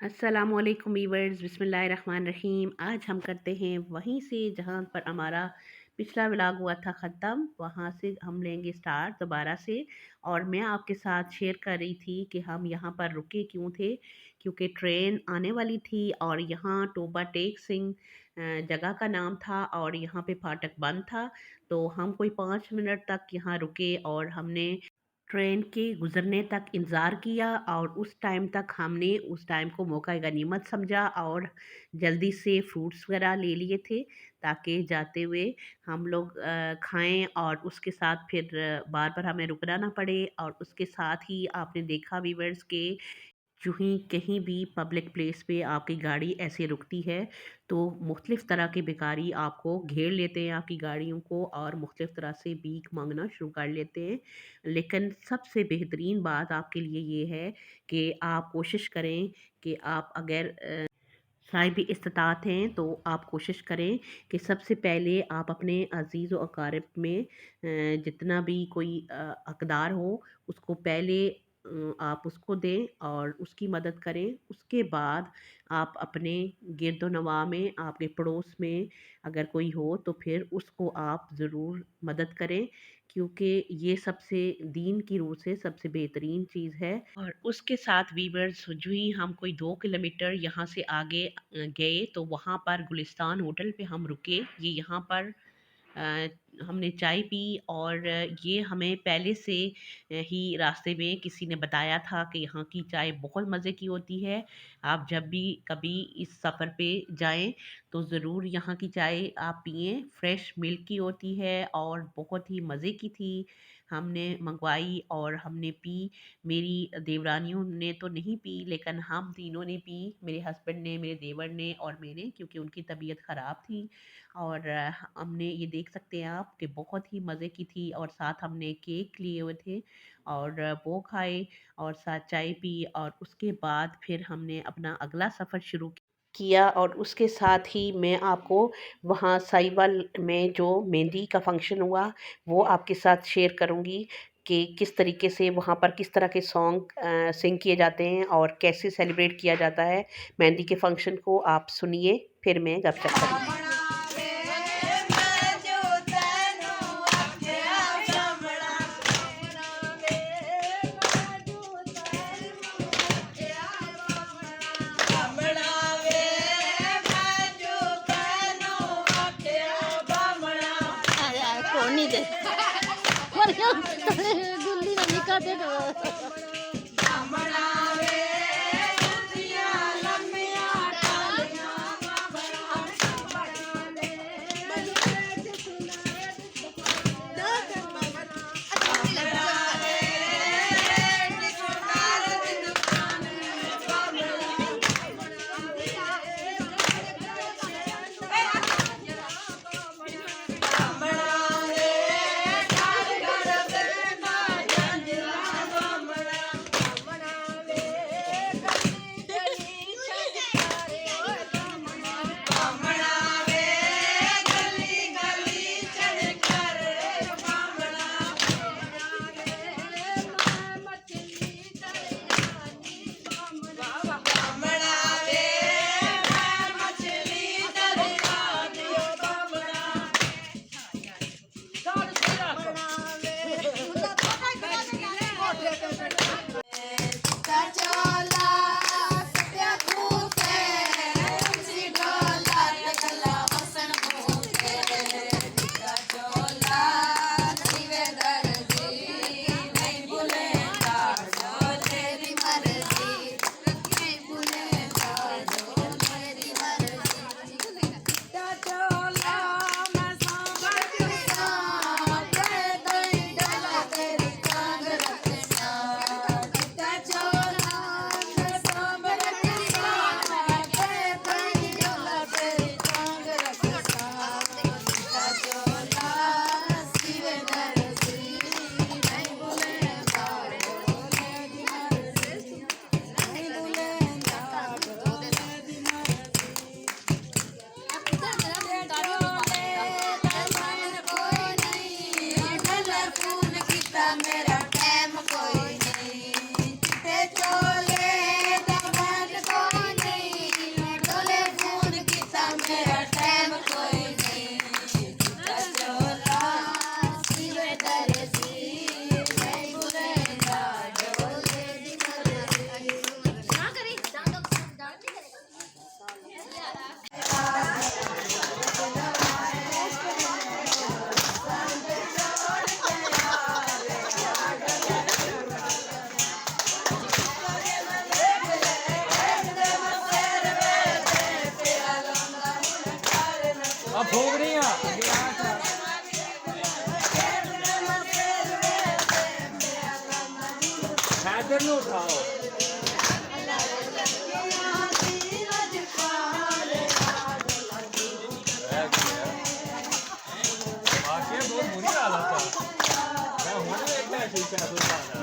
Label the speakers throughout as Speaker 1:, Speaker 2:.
Speaker 1: अस्सलामुअलैकुम वीवर्स, बिस्मिल्लाहिर्रहमानिर्रहीम। आज हम करते हैं वहीं से जहाँ पर हमारा पिछला व्लॉग हुआ था ख़त्म। वहाँ से हम लेंगे स्टार्ट दोबारा से। और मैं आपके साथ शेयर कर रही थी कि हम यहाँ पर रुके क्यों थे, क्योंकि ट्रेन आने वाली थी और यहाँ टोबा टेक सिंह जगह का नाम था और यहाँ पे फाटक बंद था। तो हम कोई 5 मिनट तक यहाँ रुके और हमने ट्रेन के गुज़रने तक इंतज़ार किया और उस टाइम तक हमने उस टाइम को मौका गनीमत समझा और जल्दी से फ्रूट्स वगैरह ले लिए थे, ताकि जाते हुए हम लोग खाएं और उसके साथ फिर बार-बार हमें रुकना ना पड़े। और उसके साथ ही आपने देखा व्यूअर्स के यूँ ही कहीं भी पब्लिक प्लेस पे आपकी गाड़ी ऐसे रुकती है तो मुख्तलिफ़ तरह के भिखारी आपको घेर लेते हैं आपकी गाड़ियों को और मुख्तलिफ़ तरह से भीख मांगना शुरू कर लेते हैं। लेकिन सबसे बेहतरीन बात आपके लिए ये है कि आप कोशिश करें कि आप अगर साहिब इस्तात हैं तो आप कोशिश करें कि सबसे पहले आप अपने अज़ीज़ व अकारिब में जितना भी कोई हकदार हो उसको पहले आप उसको दें और उसकी मदद करें। उसके बाद आप अपने गिरदोनवा में आपके पड़ोस में अगर कोई हो तो फिर उसको आप ज़रूर मदद करें, क्योंकि ये सबसे दीन की रूह से सबसे बेहतरीन चीज़ है। और उसके साथ वीवर्स जो ही हम कोई 2 किलोमीटर यहाँ से आगे गए तो वहाँ पर गुलिस्तान होटल पे हम रुके। ये यहाँ पर अ, हमने चाय पी और ये हमें पहले से ही रास्ते में किसी ने बताया था कि यहाँ की चाय बहुत मज़े की होती है। आप जब भी कभी इस सफ़र पे जाएं तो ज़रूर यहाँ की चाय आप पिएं। फ्रेश मिल्क की होती है और बहुत ही मज़े की थी। हमने मंगवाई और हमने पी। मेरी देवरानियों ने तो नहीं पी लेकिन हम तीनों ने पी, मेरे हस्बैंड ने, मेरे देवर ने और मैंने, क्योंकि उनकी तबीयत ख़राब थी। और हमने ये देख सकते हैं आप कि बहुत ही मज़े की थी और साथ हमने केक लिए हुए थे और वो खाए और साथ चाय पी और उसके बाद फिर हमने अपना अगला सफ़र शुरू किया। और उसके साथ ही मैं आपको वहाँ साहिवाल में जो मेहंदी का फंक्शन हुआ वो आपके साथ शेयर करूँगी कि किस तरीके से वहाँ पर किस तरह के सॉन्ग सिंग किए जाते हैं और कैसे सेलिब्रेट किया जाता है मेहंदी के फंक्शन को। आप सुनिए फिर मैं गपशप करूँगी।
Speaker 2: गुल्ली ना निकाते तो
Speaker 3: ठोकरियाँ गिलास हैदर ਨੂੰ ਉਠਾਓ वाकई बहुत बुरी हालत है मैं हूँ देखना शीशा तो जाना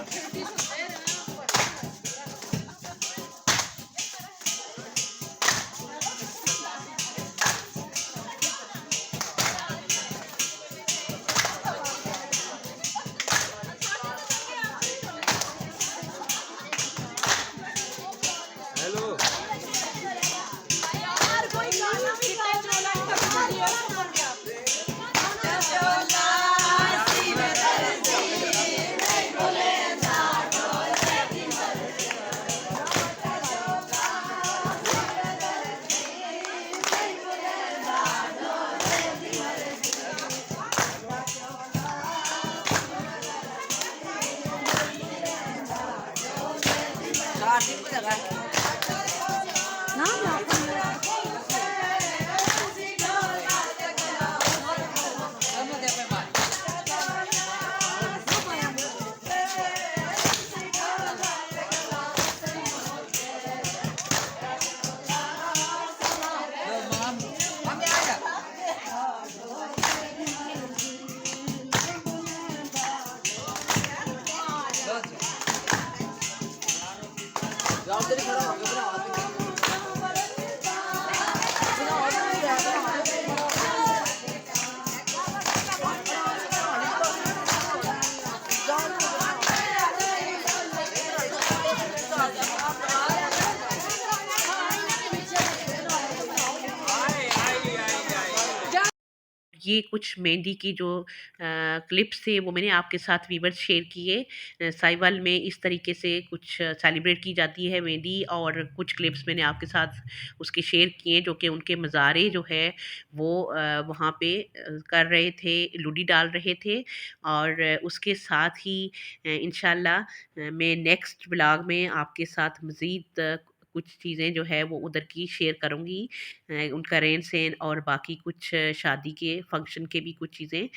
Speaker 3: हेलो
Speaker 2: Ne yapıyorsun?
Speaker 1: ये कुछ मेहंदी की जो क्लिप्स थे वो मैंने आपके साथ वीवर्स शेयर किए। साहिवाल में इस तरीके से कुछ सेलिब्रेट की जाती है मेहंदी, और कुछ क्लिप्स मैंने आपके साथ उसके शेयर किए जो कि उनके मज़ारे जो है वो वहाँ पे कर रहे थे, लुडी डाल रहे थे। और उसके साथ ही इंशाल्लाह मैं नेक्स्ट व्लॉग में आपके साथ मज़ीद कुछ चीज़ें जो है वो उधर की शेयर करूँगी, उनका रहन-सहन और बाकी कुछ शादी के फंक्शन के भी कुछ चीज़ें।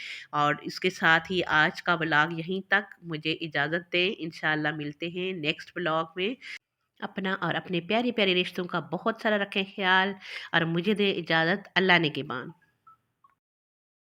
Speaker 1: और इसके साथ ही आज का व्लॉग यहीं तक, मुझे इजाज़त दें, इंशाल्लाह मिलते हैं नेक्स्ट व्लॉग में। अपना और अपने प्यारे-प्यारे रिश्तों का बहुत सारा रखें ख़्याल, और मुझे दें इजाज़त, अल्लाह ने के बाद।